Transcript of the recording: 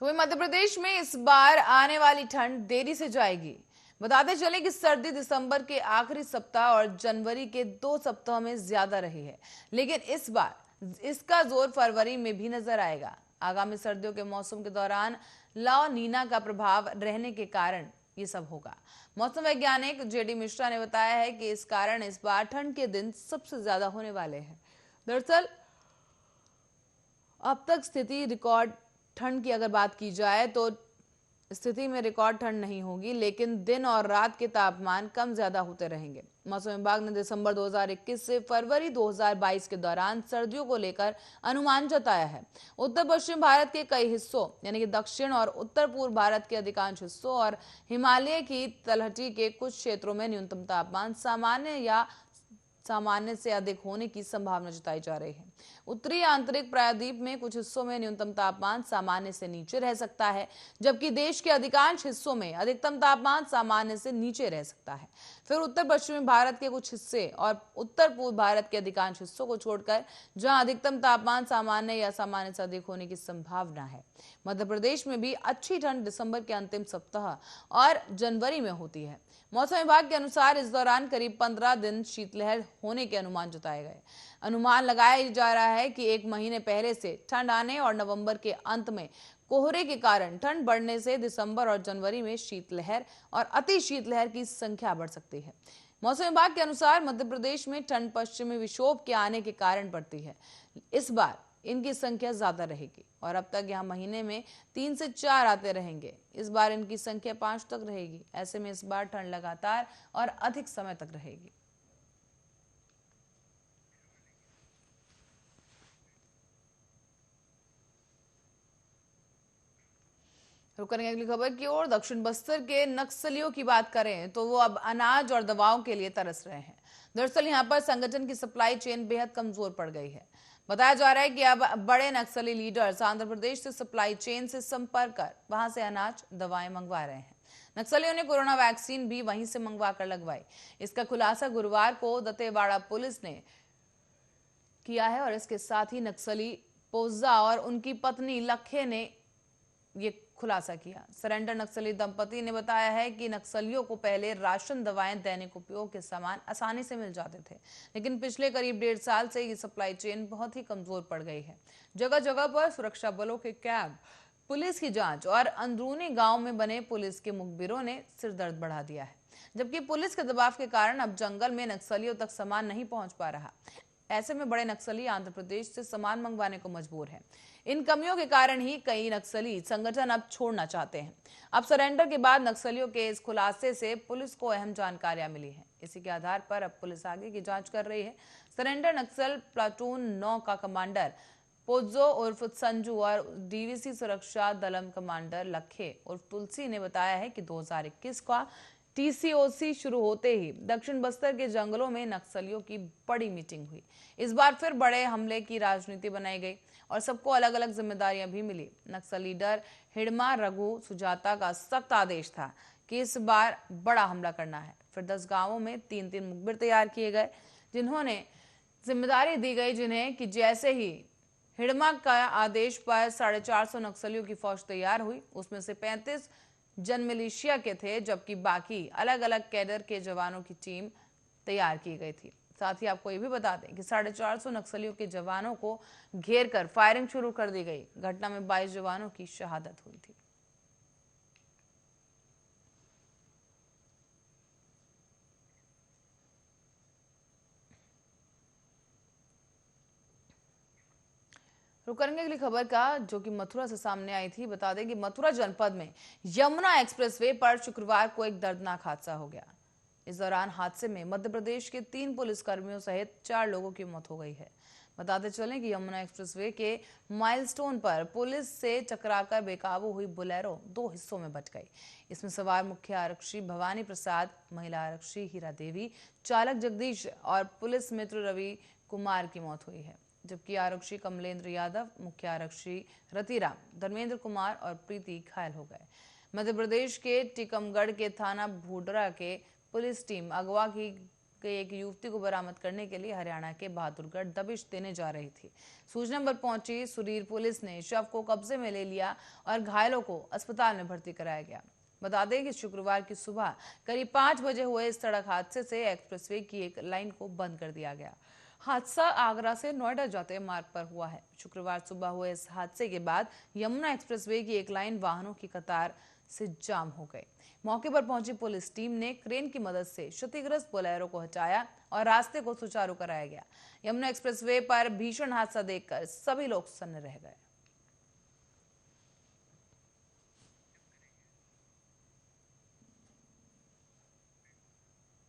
तो वहीं मध्य प्रदेश में इस बार आने वाली ठंड देरी से जाएगी। बताते चले कि सर्दी दिसंबर के आखिरी सप्ताह और जनवरी के 2 सप्ताह में ज्यादा रही है, लेकिन इस बार इसका जोर फरवरी में भी नजर आएगा। आगामी सर्दियों के मौसम के दौरान ला नीना का प्रभाव रहने के कारण ये सब होगा। मौसम वैज्ञानिक जेडी मिश्रा ने बताया है कि इस कारण इस बार ठंड के दिन सबसे ज्यादा होने वाले हैं। दरअसल अब तक स्थिति रिकॉर्ड ठंड की अगर बात की जाए तो स्थिति में रिकॉर्ड ठंड नहीं होगी, लेकिन दिन और रात के तापमान कम ज्यादा होते रहेंगे। मौसम विभाग ने दिसंबर 2021 से फरवरी 2022 के दौरान सर्दियों को लेकर अनुमान जताया है। उत्तर पश्चिम भारत के कई हिस्सों यानी कि दक्षिण और उत्तर पूर्व भारत के अधिकांश हिस्सों और हिमालय की तलहटी के कुछ क्षेत्रों में न्यूनतम तापमान सामान्य या सामान्य से अधिक होने की संभावना जताई जा रही है। उत्तरी आंतरिक प्रायद्वीप में कुछ हिस्सों में न्यूनतम तापमान सामान्य से नीचे रह सकता है, जबकि देश के अधिकांश हिस्सों में अधिकतम तापमान सामान्य से नीचे रह सकता है। फिर उत्तर पश्चिमी भारत के कुछ हिस्से और उत्तर पूर्व भारत के अधिकांश हिस्सों को छोड़कर जहां अधिकतम तापमान सामान्य या सामान्य से अधिक होने की संभावना है। मध्य प्रदेश में भी अच्छी ठंड दिसंबर के अंतिम सप्ताह और जनवरी में होती है। मौसम विभाग के अनुसार इस दौरान करीब 15 दिन शीतलहर होने के अनुमान जताए गए। अनुमान लगाया जा रहा है कि एक महीने पहले से ठंड आने और नवंबर के अंत में कोहरे के कारण ठंड बढ़ने से दिसंबर और जनवरी में शीतलहर और अति शीतलहर की संख्या बढ़ सकती है। मौसम विभाग के अनुसार मध्य प्रदेश में ठंड पश्चिमी विक्षोभ के आने के कारण बढ़ती है। इस बार इनकी संख्या ज्यादा रहेगी और अब तक यहाँ महीने में 3 से 4 आते रहेंगे। इस बार इनकी संख्या 5 तक रहेगी। ऐसे में इस बार ठंड लगातार और अधिक समय तक रहेगी। रुक करेंगे अगली खबर की ओर। दक्षिण बस्तर के नक्सलियों की बात करें तो वो अब अनाज और दवाओं के लिए तरस रहे हैं। दरअसल यहाँ पर संगठन की सप्लाई चेन बेहद कमजोर पड़ गई है। बताया जा रहा है कि अब बड़े नक्सली लीडर्स आंध्र प्रदेश से सप्लाई चेन से संपर्क कर वहां से अनाज दवाएं मंगवा रहे हैं। नक्सलियों ने कोरोना वैक्सीन भी वहीं से मंगवा कर लगवाई। इसका खुलासा गुरुवार को दंतेवाड़ा पुलिस ने किया है और इसके साथ ही नक्सली पोजा और उनकी पत्नी लखे ने ये खुलासा किया। सरेंडर नक्सली दंपति ने बताया है कि नक्सलियों को पहले राशन, दवाएं, दैनिक उपयोग के सामान आसानी से मिल जाते थे, लेकिन पिछले करीब 1.5 साल से ये सप्लाई चेन बहुत ही कमजोर पड़ गई है। जगह जगह पर सुरक्षा बलों के कैंप, पुलिस की जांच और अंदरूनी गांव में बने पुलिस के मुखबिरों ने सिरदर्द बढ़ा दिया है। जबकि पुलिस के दबाव के कारण अब जंगल में नक्सलियों तक सामान नहीं पहुंच पा रहा। ऐसे में बड़े नक्सली आंध्र प्रदेश से सामान मंगवाने को मजबूर हैं। इन कमियों के कारण ही कई नक्सली संगठन अब छोड़ना चाहते हैं। अब सरेंडर के बाद नक्सलियों के इस खुलासे से पुलिस को अहम जानकारियां मिली हैं। इसी के आधार पर अब पुलिस आगे की जांच कर रही है। सरेंडर नक्सल प्लाटून 9 का कमांडर पोजो उर्फ संजू और डीवीसी सुरक्षा दलम कमांडर लखे उर्फ तुलसी ने बताया है कि 2021 का टीसीओसी शुरू होते ही दक्षिण बस्तर के जंगलों में नक्सलियों की बड़ी मीटिंग हुई। इस बार फिर बड़े हमले की राजनीति बनाई गई और सबको अलग अलग जिम्मेदारियां भी मिली। नक्सल लीडर हिडमा रघु सुजाता का सख्त आदेश था कि इस बार बड़ा हमला करना है। फिर 10 गांवों में 3-3 मुखबिर तैयार किए गए, जिन्होंने जिम्मेदारी दी गई जिन्हें कि जैसे ही हिडमा का आदेश पर 450 नक्सलियों की फौज तैयार हुई। उसमें से 35 जन मिलिशिया के थे, जबकि बाकी अलग अलग कैडर के जवानों की टीम तैयार की गई थी। साथ ही आपको ये भी बता दें कि 450 नक्सलियों के जवानों को घेर कर फायरिंग शुरू कर दी गई। घटना में 22 जवानों की शहादत हुई थी। रुक करेंगे अगली खबर का, जो कि मथुरा से सामने आई थी। बता दें कि मथुरा जनपद में यमुना एक्सप्रेसवे पर शुक्रवार को एक दर्दनाक हादसा हो गया। इस दौरान हादसे में मध्य प्रदेश के 3 पुलिसकर्मियों सहित 4 लोगों की मौत हो गई है। बताते चलें कि यमुना एक्सप्रेसवे के माइलस्टोन पर पुलिस से टकराकर बेकाबू हुई बोलेरो 2 हिस्सों में बंट गई। इसमें सवार मुख्य आरक्षी भवानी प्रसाद, महिला आरक्षी हीरा देवी, चालक जगदीश और पुलिस मित्र रवि कुमार की मौत हुई है। जबकि आरक्षी कमलेंद्र यादव, मुख्य आरक्षी रतिराम, धर्मेंद्र कुमार और प्रीति घायल हो गए। मध्य प्रदेश के टीकमगढ़ के थाना भूडरा के पुलिस टीम अगवा की गई एक युवती को बरामद करने के लिए हरियाणा के बहादुरगढ़ दबिश देने जा रही थी। सूचना पर पहुंची सुरीर पुलिस ने शव को कब्जे में ले लिया और घायलों को अस्पताल में भर्ती कराया गया। बता दें कि शुक्रवार की सुबह करीब 5 बजे हुए इस सड़क हादसे से एक्सप्रेसवे की एक लाइन को बंद कर दिया गया। हादसा आगरा से नोएडा जाते मार्ग पर हुआ है। शुक्रवार सुबह हुए इस हादसे के बाद यमुना एक्सप्रेसवे की एक लाइन वाहनों की कतार से जाम हो गई। मौके पर पहुंची पुलिस टीम ने क्रेन की मदद से क्षतिग्रस्त बोलेरो को हटाया और रास्ते को सुचारू कराया गया। यमुना एक्सप्रेसवे पर भीषण हादसा देखकर सभी लोग सन्न रह गए।